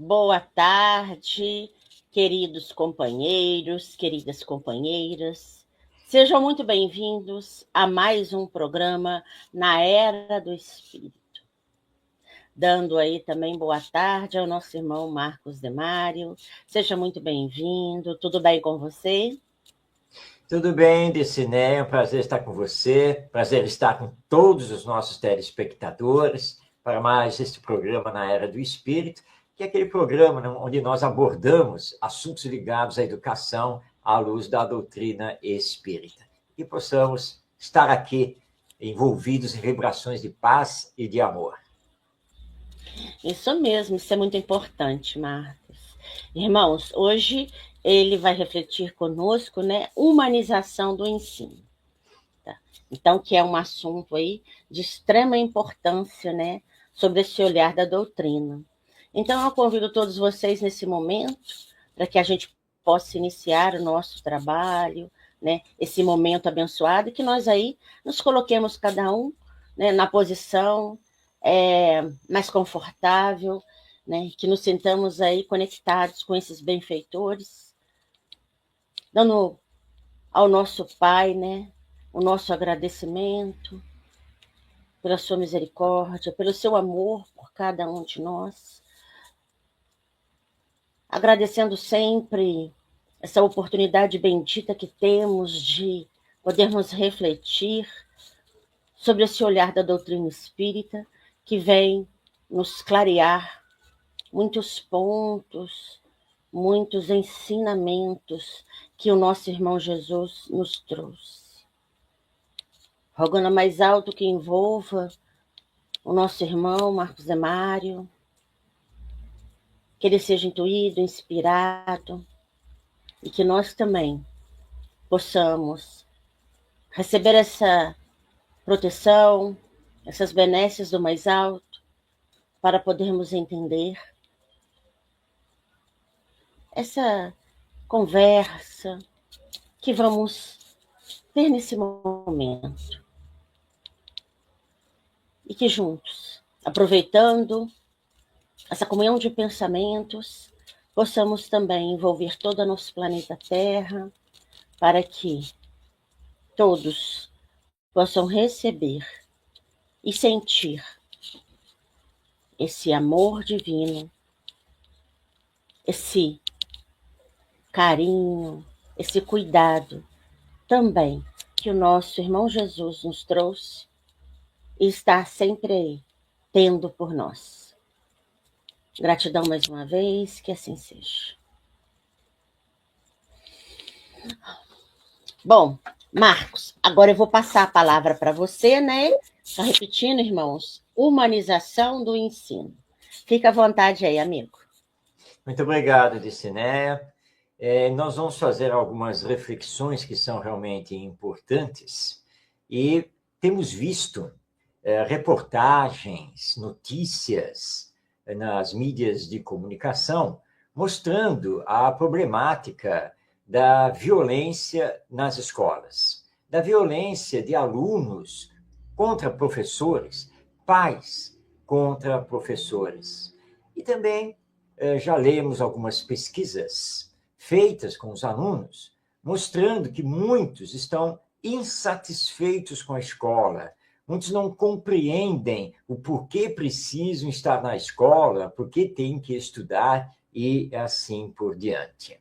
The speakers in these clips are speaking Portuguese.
Boa tarde, queridos companheiros, queridas companheiras. Sejam muito bem-vindos a mais um programa na Era do Espírito. Dando aí também boa tarde ao nosso irmão Marcos Demário. Seja muito bem-vindo. Tudo bem com você? Tudo bem, Diciné? É um prazer estar com você, prazer estar com todos os nossos telespectadores para mais este programa na Era do Espírito, que é aquele programa onde nós abordamos assuntos ligados à educação à luz da doutrina espírita. E possamos estar aqui envolvidos em vibrações de paz e de amor. Isso mesmo, isso é muito importante, Marcos. Irmãos, hoje ele vai refletir conosco, né, humanização do ensino. Tá? Então, que é um assunto aí de extrema importância, né, sobre esse olhar da doutrina. Então, eu convido todos vocês nesse momento para que a gente possa iniciar o nosso trabalho, né, esse momento abençoado, e que nós aí nos coloquemos cada um, né, na posição mais confortável, né, que nos sintamos aí conectados com esses benfeitores, dando ao nosso Pai, né, o nosso agradecimento pela sua misericórdia, pelo seu amor por cada um de nós, agradecendo sempre essa oportunidade bendita que temos de podermos refletir sobre esse olhar da doutrina espírita que vem nos clarear muitos pontos, muitos ensinamentos que o nosso irmão Jesus nos trouxe. Rogando a mais alto que envolva o nosso irmão Marcos Demário, que ele seja intuído, inspirado, e que nós também possamos receber essa proteção, essas benesses do mais alto, para podermos entender essa conversa que vamos ter nesse momento. E que juntos, aproveitando essa comunhão de pensamentos, possamos também envolver todo o nosso planeta Terra, para que todos possam receber e sentir esse amor divino, esse carinho, esse cuidado também que o nosso irmão Jesus nos trouxe e está sempre aí, tendo por nós. Gratidão mais uma vez, que assim seja. Bom, Marcos, agora eu vou passar a palavra para você, né? Só repetindo, irmãos, humanização do ensino. Fica à vontade aí, amigo. Muito obrigado, Diciné. Nós vamos fazer algumas reflexões que são realmente importantes e temos visto reportagens, notícias nas mídias de comunicação mostrando a problemática da violência nas escolas, da violência de alunos contra professores, pais contra professores. E também já lemos algumas pesquisas feitas com os alunos, mostrando que muitos estão insatisfeitos com a escola, muitos não compreendem o porquê precisam estar na escola, porquê têm que estudar e assim por diante.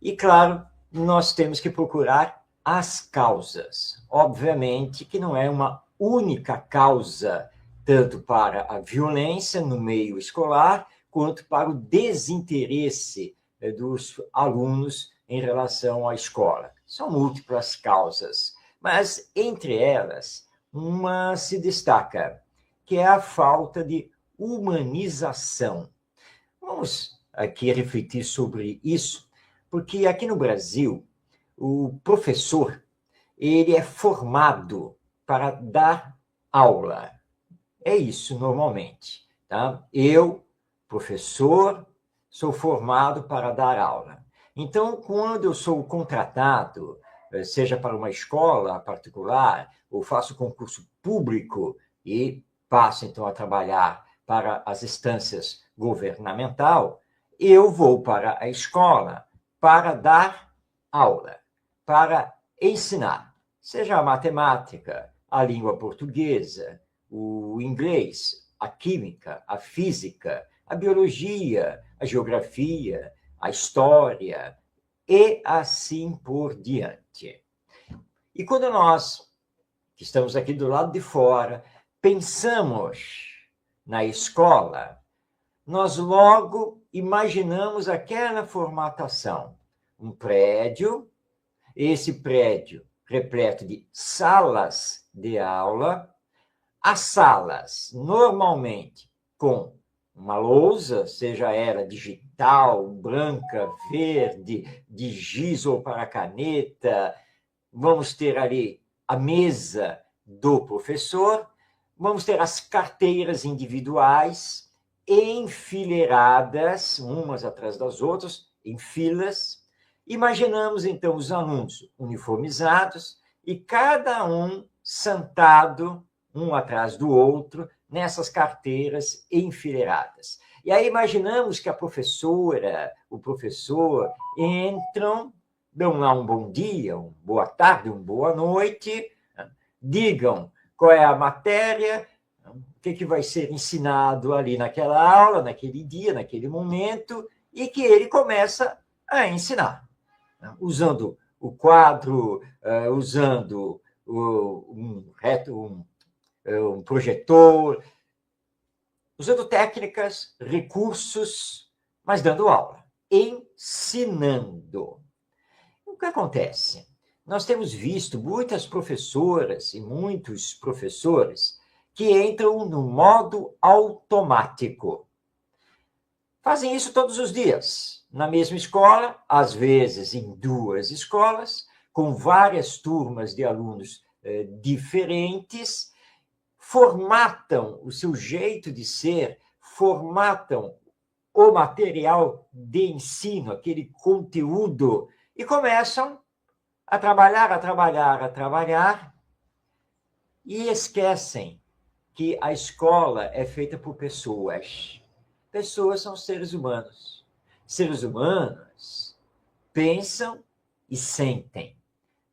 E, claro, nós temos que procurar as causas. Obviamente que não é uma única causa, tanto para a violência no meio escolar, quanto para o desinteresse dos alunos em relação à escola. São múltiplas causas, mas entre elas, uma se destaca, que é a falta de humanização. Vamos aqui refletir sobre isso, porque aqui no Brasil, o professor, ele é formado para dar aula. É isso normalmente, tá? Eu, professor, sou formado para dar aula. Então, quando eu sou contratado, seja para uma escola particular, ou faço concurso público e passo, então, a trabalhar para as instâncias governamental, eu vou para a escola para dar aula, para ensinar, seja a matemática, a língua portuguesa, o inglês, a química, a física, a biologia, a geografia, a história e assim por diante. E quando nós, que estamos aqui do lado de fora, pensamos na escola, nós logo imaginamos aquela formatação. Um prédio, esse prédio repleto de salas de aula, as salas normalmente com uma lousa, seja ela digital, branca, verde, de giz ou para caneta, vamos ter ali a mesa do professor, vamos ter as carteiras individuais enfileiradas, umas atrás das outras, em filas. Imaginamos, então, os alunos uniformizados e cada um sentado, um atrás do outro, nessas carteiras enfileiradas. E aí imaginamos que a professora, o professor entram, dão lá um bom dia, uma boa tarde, uma boa noite, digam qual é a matéria, o que vai ser ensinado ali naquela aula, naquele dia, naquele momento, e que ele começa a ensinar, usando o quadro, usando um projetor, usando técnicas, recursos, mas dando aula, ensinando. O que acontece? Nós temos visto muitas professoras e muitos professores que entram no modo automático. Fazem isso todos os dias, na mesma escola, às vezes em duas escolas, com várias turmas de alunos diferentes, formatam o seu jeito de ser, formatam o material de ensino, aquele conteúdo, e começam a trabalhar, e esquecem que a escola é feita por pessoas. Pessoas são seres humanos. Seres humanos pensam e sentem.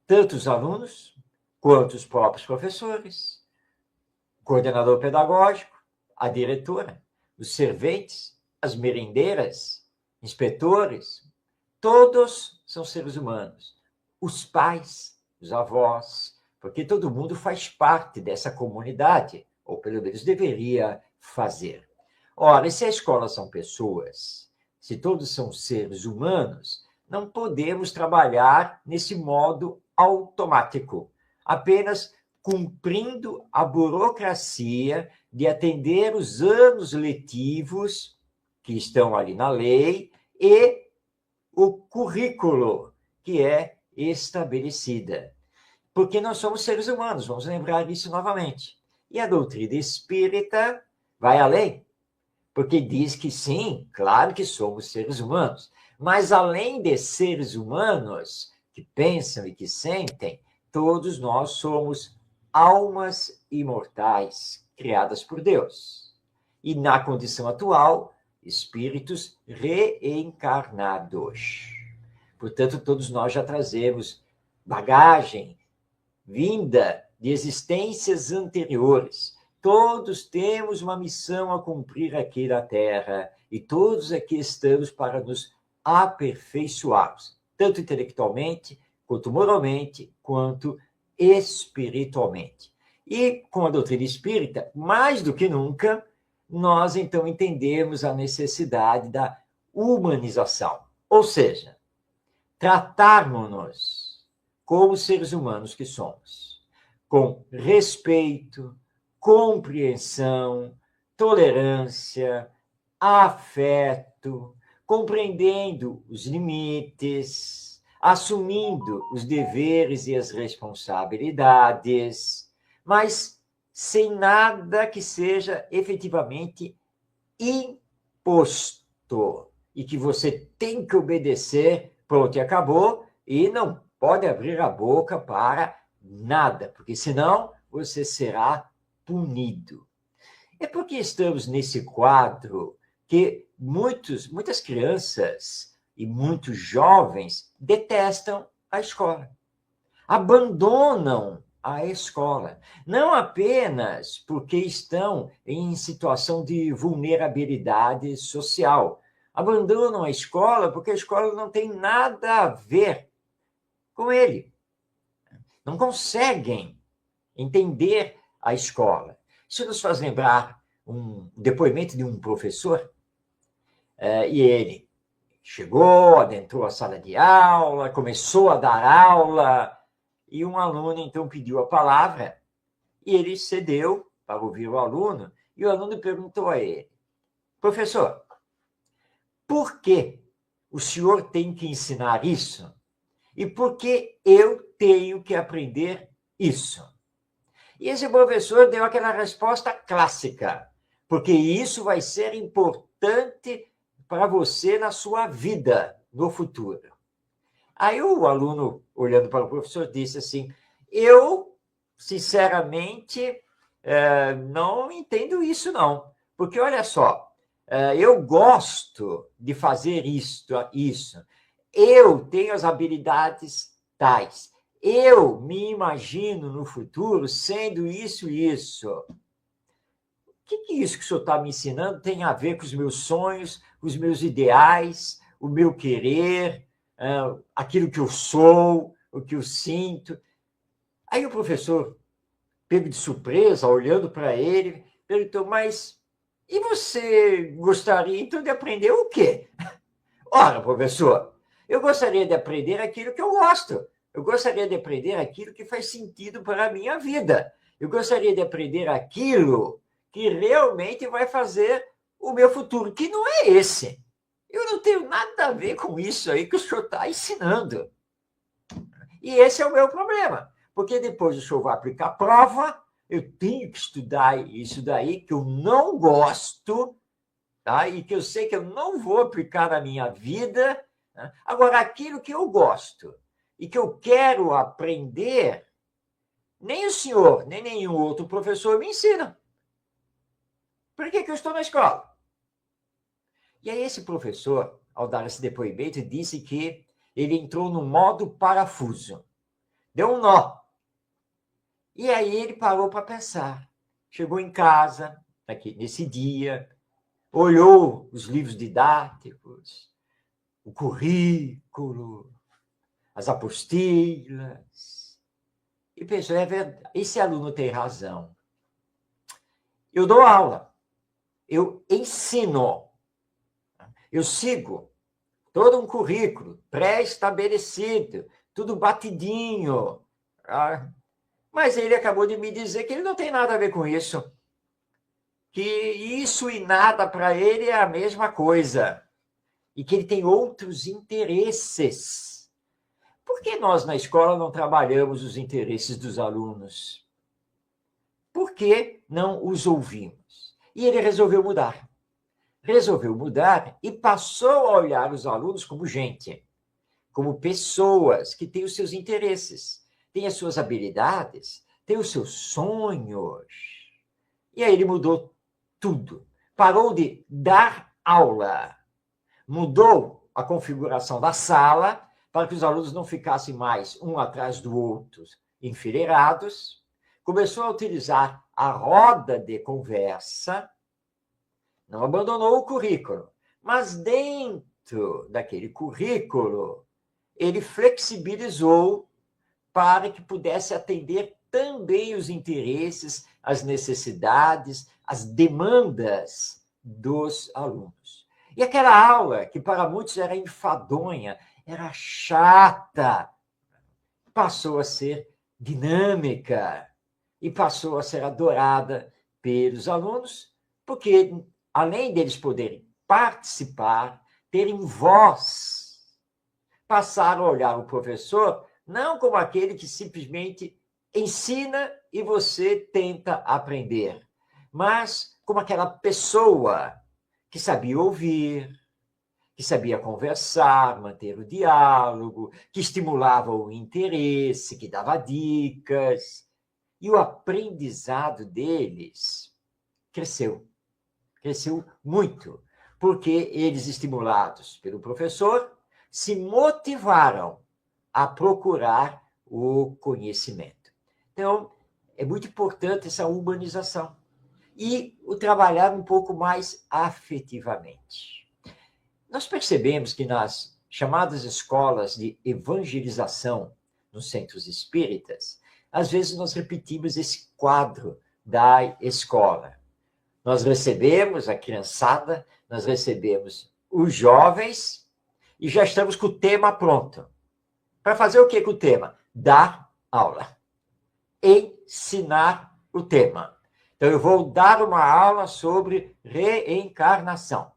Tanto os alunos, quanto os próprios professores, o coordenador pedagógico, a diretora, os serventes, as merendeiras, inspetores, todos são seres humanos. Os pais, os avós, porque todo mundo faz parte dessa comunidade, ou pelo menos deveria fazer. Ora, se a escola são pessoas, se todos são seres humanos, não podemos trabalhar nesse modo automático, apenas cumprindo a burocracia de atender os anos letivos que estão ali na lei e o currículo que é estabelecida. Porque nós somos seres humanos, vamos lembrar disso novamente. E a doutrina espírita vai além, porque diz que sim, claro que somos seres humanos, mas além de seres humanos que pensam e que sentem, todos nós somos almas imortais criadas por Deus. E na condição atual, espíritos reencarnados. Portanto, todos nós já trazemos bagagem vinda de existências anteriores. Todos temos uma missão a cumprir aqui na Terra e todos aqui estamos para nos aperfeiçoarmos, tanto intelectualmente, quanto moralmente, quanto espiritualmente. E com a doutrina espírita, mais do que nunca, nós então entendemos a necessidade da humanização, ou seja, tratarmos-nos como seres humanos que somos, com respeito, compreensão, tolerância, afeto, compreendendo os limites, assumindo os deveres e as responsabilidades, mas sem nada que seja efetivamente imposto e que você tem que obedecer, pronto, e acabou, e não pode abrir a boca para nada, porque senão você será punido. É porque estamos nesse quadro que muitas crianças e muitos jovens detestam a escola, abandonam a escola, não apenas porque estão em situação de vulnerabilidade social, abandonam a escola porque a escola não tem nada a ver com ele, não conseguem entender a escola. Isso nos faz lembrar um depoimento de um professor, e ele chegou, adentrou a sala de aula, começou a dar aula, e um aluno então pediu a palavra, e ele cedeu para ouvir o aluno, e o aluno perguntou a ele: professor, por que o senhor tem que ensinar isso? E por que eu tenho que aprender isso? E esse professor deu aquela resposta clássica, porque isso vai ser importante para você na sua vida, no futuro. Aí o aluno, olhando para o professor, disse assim: eu, sinceramente, não entendo isso, não. Porque, olha só, eu gosto de fazer isso. Eu tenho as habilidades tais. Eu me imagino no futuro sendo isso e isso. O que isso que o senhor está me ensinando tem a ver com os meus sonhos, os meus ideais, o meu querer, aquilo que eu sou, o que eu sinto? Aí o professor, pego de surpresa, olhando para ele, perguntou: mas e você gostaria então de aprender o quê? Ora, professor, eu gostaria de aprender aquilo que eu gosto. Eu gostaria de aprender aquilo que faz sentido para a minha vida. Eu gostaria de aprender aquilo que realmente vai fazer o meu futuro, que não é esse. Eu não tenho nada a ver com isso aí que o senhor está ensinando. E esse é o meu problema, porque depois o senhor vai aplicar a prova, eu tenho que estudar isso daí que eu não gosto, tá? E que eu sei que eu não vou aplicar na minha vida. Tá? Agora, aquilo que eu gosto e que eu quero aprender, nem o senhor, nem nenhum outro professor me ensina. Por que eu estou na escola? E aí esse professor, ao dar esse depoimento, disse que ele entrou no modo parafuso. Deu um nó. E aí ele parou para pensar. Chegou em casa, nesse dia, olhou os livros didáticos, o currículo, as apostilas, e pensou: é verdade, esse aluno tem razão. Eu dou aula, eu ensino, eu sigo todo um currículo pré-estabelecido, tudo batidinho. Mas ele acabou de me dizer que ele não tem nada a ver com isso. Que isso e nada para ele é a mesma coisa. E que ele tem outros interesses. Por que nós, na escola, não trabalhamos os interesses dos alunos? Por que não os ouvimos? E ele resolveu mudar. Resolveu mudar e passou a olhar os alunos como gente, como pessoas que têm os seus interesses, têm as suas habilidades, têm os seus sonhos. E aí ele mudou tudo. Parou de dar aula. Mudou a configuração da sala para que os alunos não ficassem mais um atrás do outro, enfileirados. Começou a utilizar a roda de conversa. Não abandonou o currículo, mas dentro daquele currículo, ele flexibilizou para que pudesse atender também os interesses, as necessidades, as demandas dos alunos. E aquela aula, que para muitos era enfadonha, era chata, passou a ser dinâmica e passou a ser adorada pelos alunos, porque, além deles poderem participar, terem voz, passaram a olhar o professor não como aquele que simplesmente ensina e você tenta aprender, mas como aquela pessoa que sabia ouvir, que sabia conversar, manter o diálogo, que estimulava o interesse, que dava dicas. E o aprendizado deles cresceu muito, porque eles, estimulados pelo professor, se motivaram a procurar o conhecimento. Então, é muito importante essa humanização e o trabalhar um pouco mais afetivamente. Nós percebemos que nas chamadas escolas de evangelização nos centros espíritas, às vezes nós repetimos esse quadro da escola. Nós recebemos a criançada, nós recebemos os jovens e já estamos com o tema pronto. Para fazer o que com o tema? Dar aula. Ensinar o tema. Então, eu vou dar uma aula sobre reencarnação.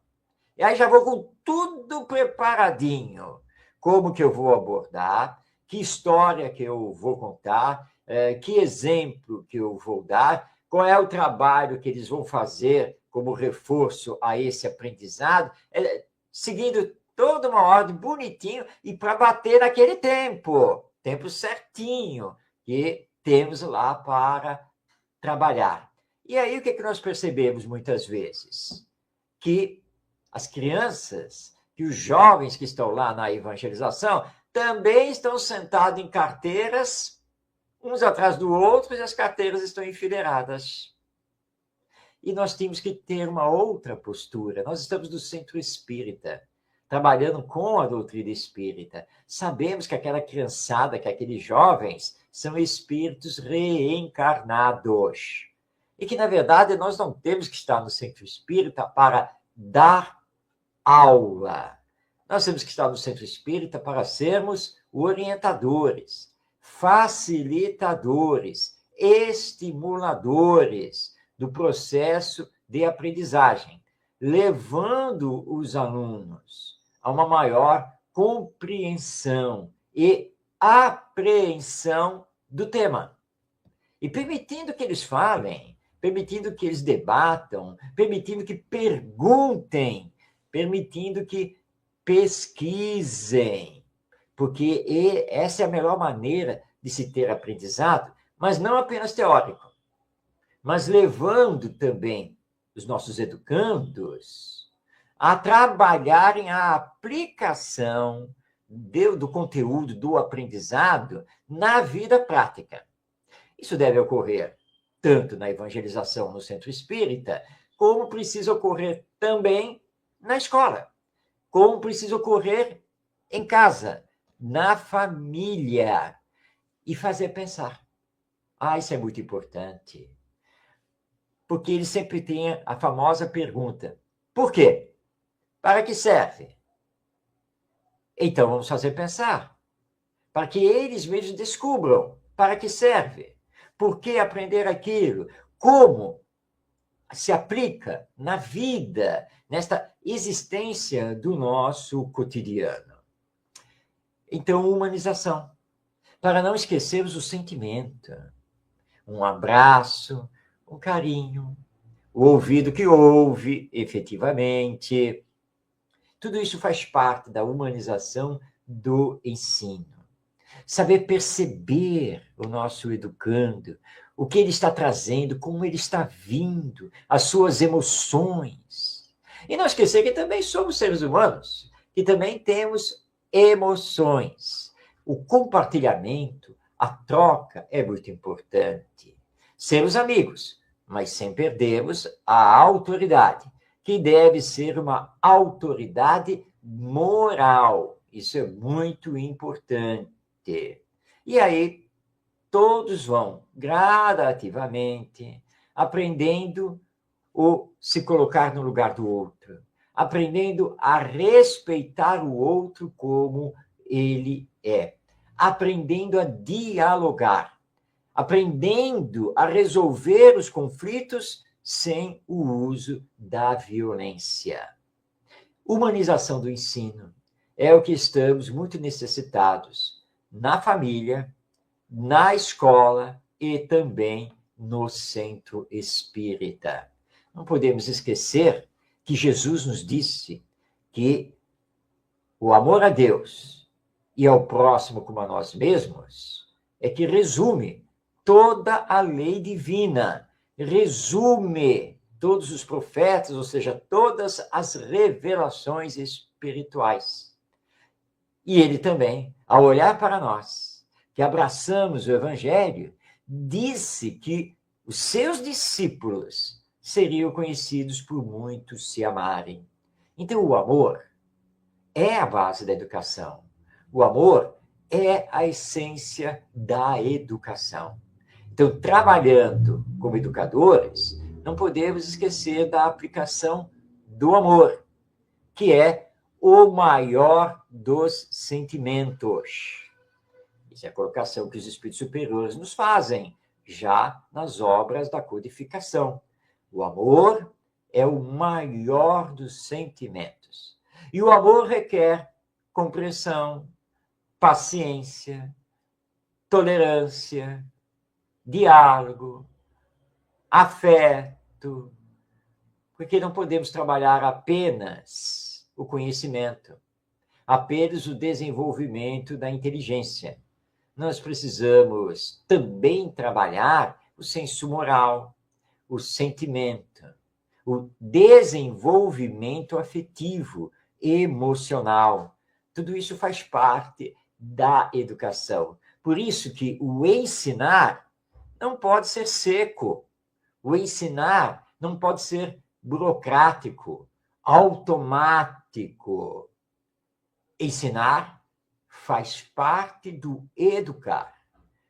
E aí já vou com tudo preparadinho. Como que eu vou abordar, que história que eu vou contar, que exemplo que eu vou dar, qual é o trabalho que eles vão fazer como reforço a esse aprendizado, seguindo toda uma ordem bonitinho e para bater naquele tempo certinho que temos lá para trabalhar. E aí o que nós percebemos muitas vezes? Que as crianças, que os jovens que estão lá na evangelização também estão sentados em carteiras, uns atrás do outro, e as carteiras estão enfileiradas. E nós temos que ter uma outra postura. Nós estamos no centro espírita, trabalhando com a doutrina espírita. Sabemos que aquela criançada, que aqueles jovens, são espíritos reencarnados. E que, na verdade, nós não temos que estar no centro espírita para dar aula. Nós temos que estar no centro espírita para sermos orientadores, facilitadores, estimuladores do processo de aprendizagem, levando os alunos a uma maior compreensão e apreensão do tema. E permitindo que eles falem, permitindo que eles debatam, permitindo que perguntem, permitindo que pesquisem, porque essa é a melhor maneira de se ter aprendizado, mas não apenas teórico, mas levando também os nossos educandos a trabalharem a aplicação do conteúdo, do aprendizado na vida prática. Isso deve ocorrer tanto na evangelização no centro espírita, como precisa ocorrer também na escola, como precisa ocorrer em casa, na família, e fazer pensar. Isso é muito importante. Porque ele sempre tem a famosa pergunta: por quê? Para que serve? Então vamos fazer pensar, para que eles mesmos descubram para que serve, por que aprender aquilo, como se aplica na vida, nesta existência do nosso cotidiano. Então, humanização, para não esquecermos o sentimento, um abraço, um carinho, o ouvido que ouve efetivamente. Tudo isso faz parte da humanização do ensino. Saber perceber o nosso educando, o que ele está trazendo, como ele está vindo, as suas emoções. E não esquecer que também somos seres humanos, que também temos emoções. O compartilhamento, a troca é muito importante. Sermos amigos, mas sem perdermos a autoridade, que deve ser uma autoridade moral. Isso é muito importante. E aí, todos vão gradativamente aprendendo o se colocar no lugar do outro, aprendendo a respeitar o outro como ele é, aprendendo a dialogar, aprendendo a resolver os conflitos sem o uso da violência. Humanização do ensino é o que estamos muito necessitados na família, na escola e também no centro espírita. Não podemos esquecer que Jesus nos disse que o amor a Deus e ao próximo como a nós mesmos é que resume toda a lei divina, resume todos os profetas, ou seja, todas as revelações espirituais. E ele também, ao olhar para nós, que abraçamos o Evangelho, disse que os seus discípulos seriam conhecidos por muitos se amarem. Então, o amor é a base da educação. O amor é a essência da educação. Então, trabalhando como educadores, não podemos esquecer da aplicação do amor, que é o maior dos sentimentos. Essa é a colocação que os espíritos superiores nos fazem, já nas obras da codificação. O amor é o maior dos sentimentos. E o amor requer compreensão, paciência, tolerância, diálogo, afeto, porque não podemos trabalhar apenas o conhecimento, apenas o desenvolvimento da inteligência. Nós precisamos também trabalhar o senso moral, o sentimento, o desenvolvimento afetivo, emocional. Tudo isso faz parte da educação. Por isso que o ensinar não pode ser seco. O ensinar não pode ser burocrático, automático. Ensinar faz parte do educar,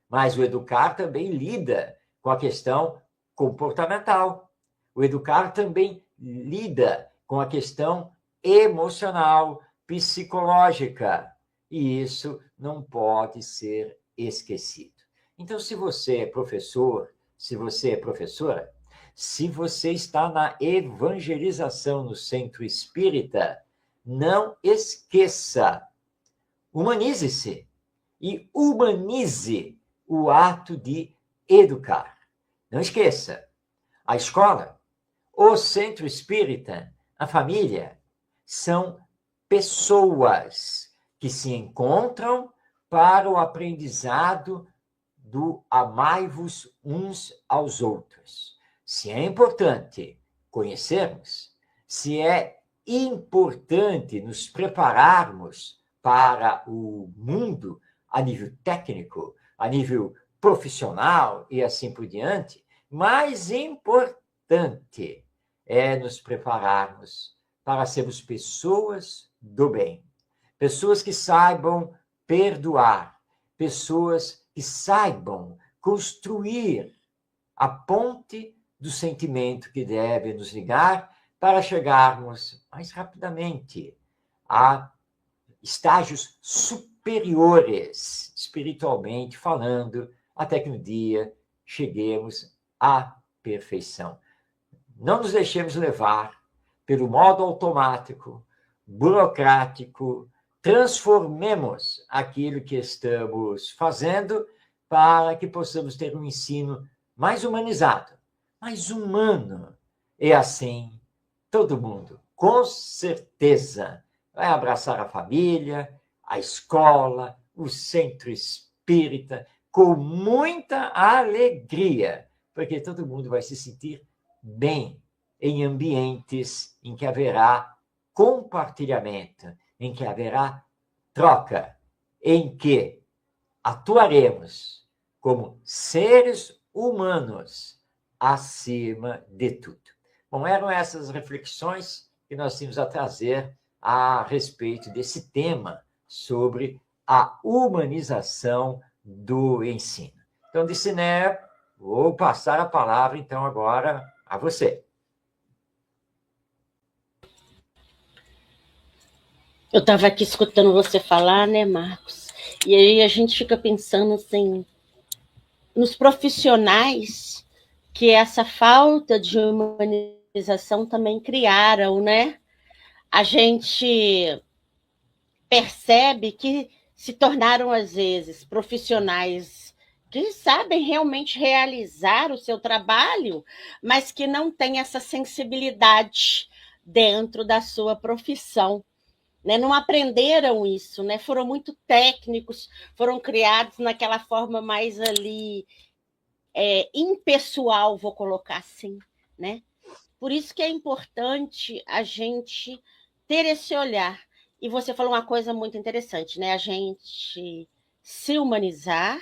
mas o educar também lida com a questão comportamental. O educar também lida com a questão emocional, psicológica, e isso não pode ser esquecido. Então, se você é professor, se você é professora, se você está na evangelização no centro espírita, não esqueça, humanize-se e humanize o ato de educar. Não esqueça, a escola, o centro espírita, a família, são pessoas que se encontram para o aprendizado do amai-vos uns aos outros. Se é importante conhecermos, se é importante nos prepararmos para o mundo a nível técnico, a nível profissional e assim por diante, mais importante é nos prepararmos para sermos pessoas do bem, pessoas que saibam perdoar, pessoas que saibam construir a ponte do sentimento que deve nos ligar para chegarmos mais rapidamente a estágios superiores, espiritualmente falando, até que um dia cheguemos à perfeição. Não nos deixemos levar pelo modo automático, burocrático, transformemos aquilo que estamos fazendo para que possamos ter um ensino mais humanizado, mais humano. E assim, todo mundo, com certeza, vai abraçar a família, a escola, o centro espírita, com muita alegria, porque todo mundo vai se sentir bem em ambientes em que haverá compartilhamento, em que haverá troca, em que atuaremos como seres humanos acima de tudo. Bom, eram essas reflexões que nós tínhamos a trazer a respeito desse tema sobre a humanização do ensino. Então, Diciné, vou passar a palavra, então, agora a você. Eu estava aqui escutando você falar, né, Marcos? E aí a gente fica pensando assim, nos profissionais que essa falta de humanização também criaram, né? A gente percebe que se tornaram, às vezes, profissionais que sabem realmente realizar o seu trabalho, mas que não têm essa sensibilidade dentro da sua profissão. Né? Não aprenderam isso, né? Foram muito técnicos, foram criados naquela forma mais ali impessoal, vou colocar assim, né? Por isso que é importante a gente ter esse olhar. E você falou uma coisa muito interessante, né? A gente se humanizar,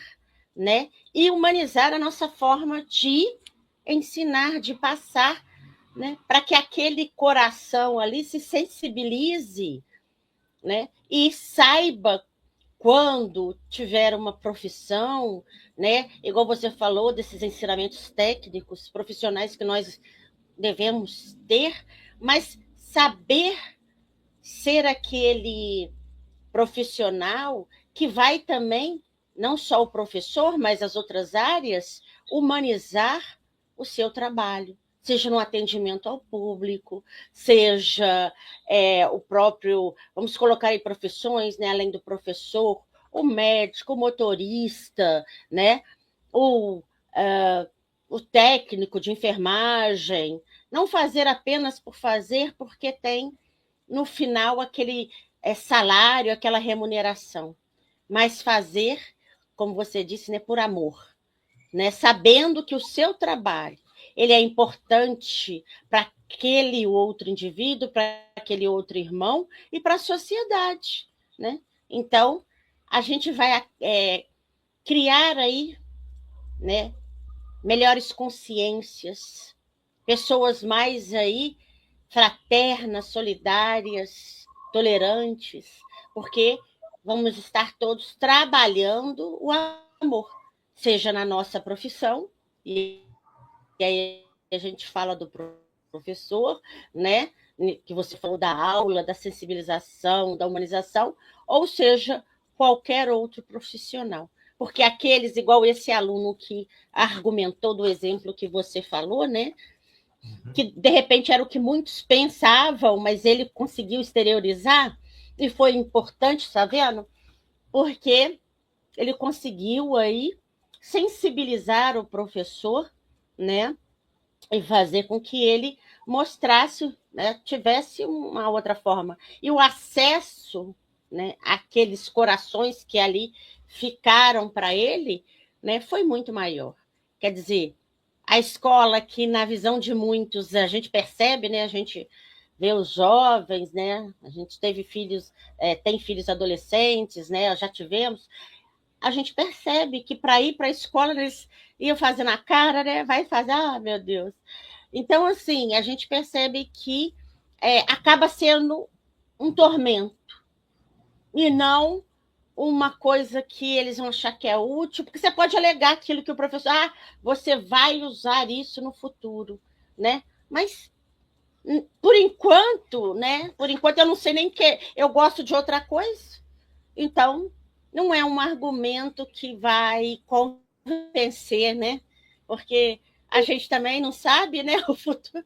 né? E humanizar a nossa forma de ensinar, de passar, né? Para que aquele coração ali se sensibilize, né? E saiba quando tiver uma profissão, né? Igual você falou desses ensinamentos técnicos, profissionais que nós devemos ter, mas saber ser aquele profissional que vai também, não só o professor, mas as outras áreas, humanizar o seu trabalho, seja no atendimento ao público, seja o próprio, vamos colocar aí profissões, né, além do professor, o médico, o motorista, né, o, o técnico de enfermagem, não fazer apenas por fazer, porque tem no final aquele salário, aquela remuneração, mas fazer, como você disse, né, por amor, né, sabendo que o seu trabalho ele é importante para aquele outro indivíduo, para aquele outro irmão e para a sociedade, né? Então a gente vai criar aí, né, melhores consciências, pessoas mais aí fraternas, solidárias, tolerantes, porque vamos estar todos trabalhando o amor, seja na nossa profissão, e aí a gente fala do professor, né? Que você falou da aula, da sensibilização, da humanização, ou seja, qualquer outro profissional. Porque aqueles, igual esse aluno que argumentou do exemplo que você falou, né? Que de repente era o que muitos pensavam, mas ele conseguiu exteriorizar, e foi importante, tá vendo? Porque ele conseguiu aí sensibilizar o professor, né? E fazer com que ele mostrasse, né, tivesse uma outra forma. E o acesso, né, àqueles corações que ali ficaram para ele, né, foi muito maior. Quer dizer, a escola que, na visão de muitos, a gente percebe, né, a gente vê os jovens, né, a gente teve filhos, tem filhos adolescentes, né, já tivemos, a gente percebe que para ir para a escola eles iam fazendo a cara, né, vai fazer, ah, meu Deus. Então, assim, a gente percebe que acaba sendo um tormento e não uma coisa que eles vão achar que é útil, porque você pode alegar aquilo que o professor, você vai usar isso no futuro, né? Mas por enquanto, né? Por enquanto eu não sei nem que eu gosto de outra coisa, então não é um argumento que vai convencer, né? Porque a gente também não sabe, né, o futuro.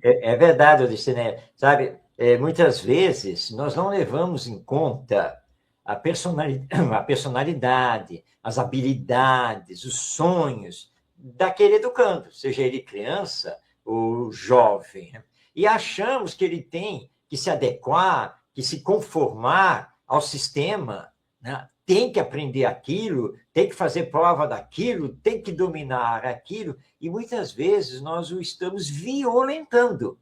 É verdade, Odicene. Sabe, muitas vezes nós não levamos em conta a personalidade, as habilidades, os sonhos daquele educando, seja ele criança ou jovem, né? E achamos que ele tem que se adequar, que se conformar ao sistema, né? Tem que aprender aquilo, tem que fazer prova daquilo, tem que dominar aquilo, e muitas vezes nós o estamos violentando,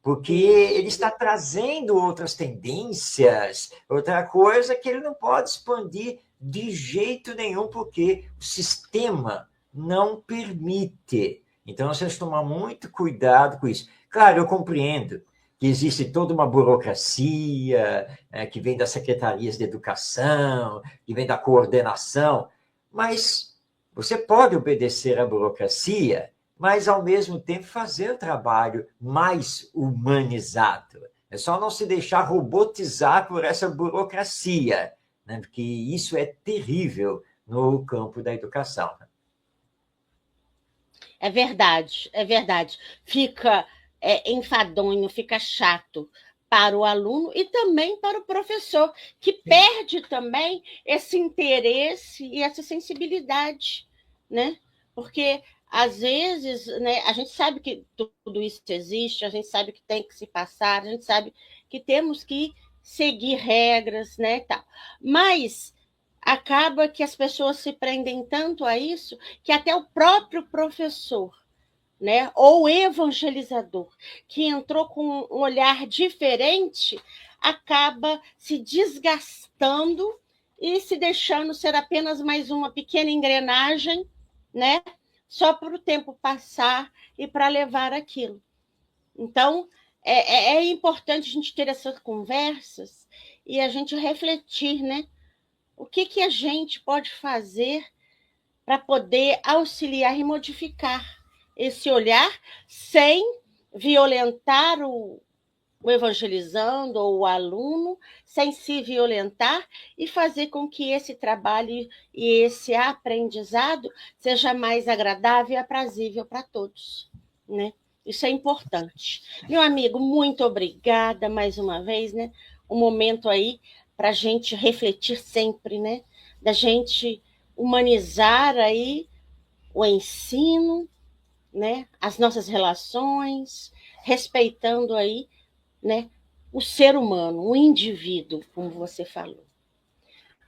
porque ele está trazendo outras tendências, outra coisa que ele não pode expandir de jeito nenhum, porque o sistema não permite. Então, nós temos que tomar muito cuidado com isso. Claro, eu compreendo que existe toda uma burocracia, que vem das secretarias de educação, que vem da coordenação, mas você pode obedecer à burocracia, mas, ao mesmo tempo, fazer o trabalho mais humanizado. É só não se deixar robotizar por essa burocracia, né? Porque isso é terrível no campo da educação. É verdade, é verdade. Fica enfadonho, fica chato para o aluno e também para o professor, que perde também esse interesse e essa sensibilidade, né? Porque às vezes, né, a gente sabe que tudo isso existe, a gente sabe que tem que se passar, a gente sabe que temos que seguir regras, né, tal. Mas acaba que as pessoas se prendem tanto a isso que até o próprio professor, né, ou evangelizador, que entrou com um olhar diferente, acaba se desgastando e se deixando ser apenas mais uma pequena engrenagem, né, só para o tempo passar e para levar aquilo. Então, é importante a gente ter essas conversas e a gente refletir, né? O que a gente pode fazer para poder auxiliar e modificar esse olhar sem violentar o evangelizando ou o aluno, sem se violentar e fazer com que esse trabalho e esse aprendizado seja mais agradável e aprazível para todos, né? Isso é importante. Meu amigo, muito obrigada mais uma vez, né? Um momento aí para a gente refletir sempre, né? Da gente humanizar aí o ensino, né? As nossas relações, respeitando aí, né, o ser humano, o indivíduo, como você falou.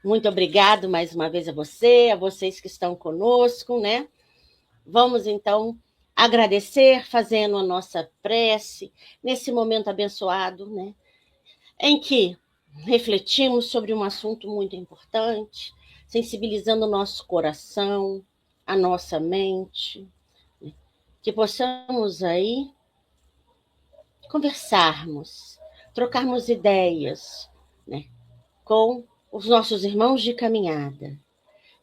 Muito obrigado mais uma vez a vocês que estão conosco, né? Vamos então agradecer, fazendo a nossa prece nesse momento abençoado, né? Em que refletimos sobre um assunto muito importante, sensibilizando o nosso coração, a nossa mente, né? Que possamos aí conversarmos, trocarmos ideias, né, com os nossos irmãos de caminhada,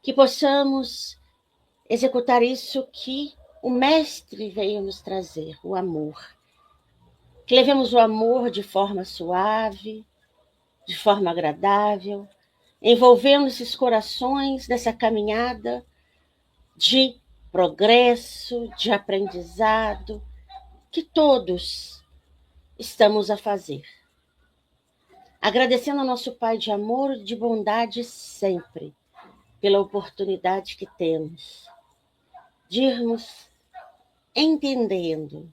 que possamos executar isso que o Mestre veio nos trazer, o amor. Que levemos o amor de forma suave, de forma agradável, envolvendo esses corações nessa caminhada de progresso, de aprendizado, que todos estamos a fazer. Agradecendo ao nosso Pai de amor e de bondade sempre, pela oportunidade que temos de irmos entendendo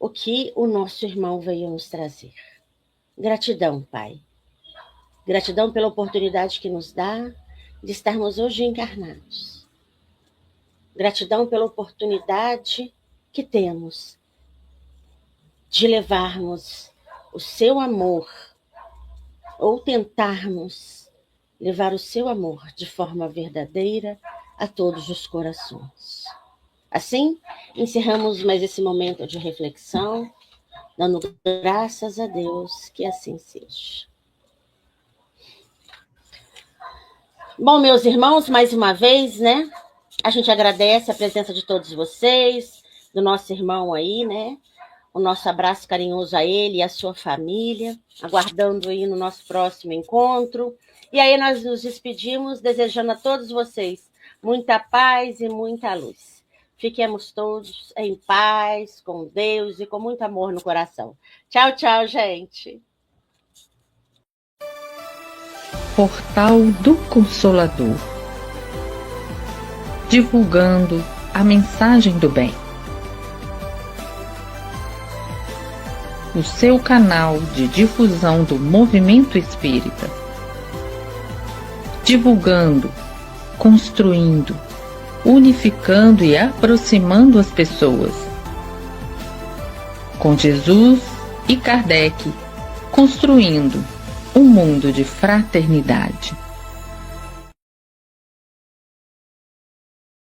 o que o nosso irmão veio nos trazer. Gratidão, Pai. Gratidão pela oportunidade que nos dá de estarmos hoje encarnados. Gratidão pela oportunidade que temos de levarmos o seu amor, ou tentarmos levar o seu amor de forma verdadeira a todos os corações. Assim, encerramos mais esse momento de reflexão, dando graças a Deus que assim seja. Bom, meus irmãos, mais uma vez, né? A gente agradece a presença de todos vocês, do nosso irmão aí, né? O nosso abraço carinhoso a ele e a sua família, aguardando aí no nosso próximo encontro. E aí nós nos despedimos, desejando a todos vocês muita paz e muita luz. Fiquemos todos em paz, com Deus e com muito amor no coração. Tchau, tchau, gente. Portal do Consolador, divulgando a mensagem do bem. O seu canal de difusão do movimento espírita, divulgando, construindo, unificando e aproximando as pessoas. Com Jesus e Kardec, construindo um mundo de fraternidade.